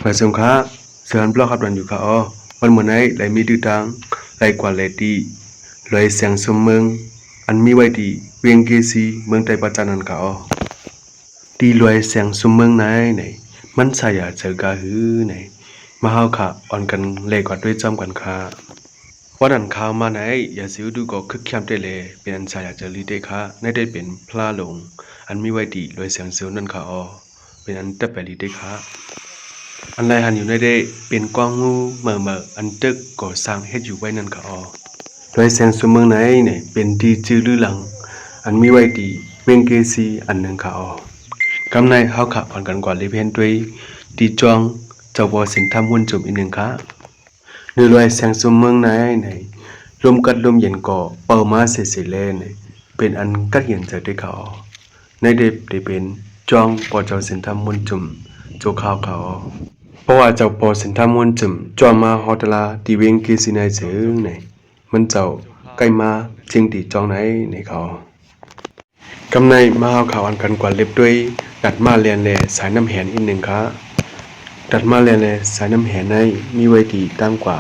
Và xong khá, sự hắn blog hấp dẫnอยู่ค่ะอ๋อวันเหมือนไอ้ไหลมีดื้อดังไหลกว่าไหลตีไหลเสียงสมเมืองอันมีไว้ดีเวียงเกซีเมืองไทยประจันนันค่ะอ๋อตีไหลเสียงสมเมืองไหนมันใส่ยาเจอกาหือไหนมาเฮาค่ะอ่อนกันเลยกว่าด้วยจอมกันค่ะวันนั้นข่าวมาไหนอย่าสิวดูก็คึกคักได้เลยเป็นอันใส่ยาเจอลีได้ค่ะในได้เป็นพลาลงอันมีไว้ดีไหลเสียงเสียวนั่นค่ะอ๋อเป็นอันตับไปลีได้ค่ะอันไรหันอยู่ในได้เป็นกว้างงูเหม่ออันตึกก่อสร้างเฮ็ดอยู่ไว้นั่นค่ะอ๋อโดยเสียงสมเมืองไหนเนี่ยเป็นดีจื้อลือหลังอันมีไว้ดีเวงเกซีอันหนึ่งค่ะอ๋อกำในเฮาค่ะผ่อนกันกว่าลิเพนด้วยดีจองเจ้าบ่สินทำหุ่นจุ่มอีกหนึ่งค่ะเนื้อลอยเสียงสมเมืองไหนลมกัดลมเย็นก่อเป่ามาเสียเล่นเป็นอันกัดเย็นจากได้ค่ะอ๋อในเด็บได้เป็นจองปอเจ้าสินทำหุ่นจุ่มโจข้าวค่ะอ๋อเพราะว่าเจ้าปอสินทำหุ่นจุ่มจอมมาฮอตลาดีเวงเกซีในเสือไหนมันเจ้าใกล้มาจริงตีจองไหนเขากำในมาเอาข่าวอันกันกว่าเล็บด้วยดัดมาเรียนแลสายน้ำแหนอีกหนึ่งค่ะดัดมาเรียนแลสายน้ำแหนในมีไว้ดีตั้งกว่า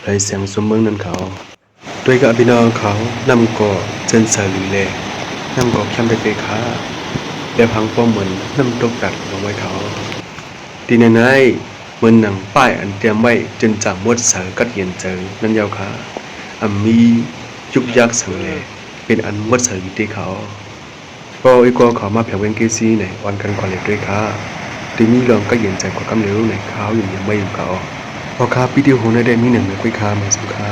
เลยเสียงสมเมืองนั้นเขาด้วยกับพี่น้องเขานำก่อเจนสาลีแลนำก่อแคมไปค่ะและพังป้อมเหมือนนำตกดัดลงไว้เขาดีในเหมือนหนังป้ายอันเตรียมไว้จนจากมดเสือกัดเย็นเจอนั่นยาวค่ะมียุกยักษ์สังเลเป็นอันมดเสือวิธีเขาก็อีกก็ขอมาแผ่วเวงเกซีในวันกันก่อนเลยด้วยค่ะทีนี้ลองก็เย็นใจกว่ากำเนิดในเขาอยู่ยังไม่อยู่เขาพอคาพิธีโหในได้มีหนึ่งในคุยคามาสุขา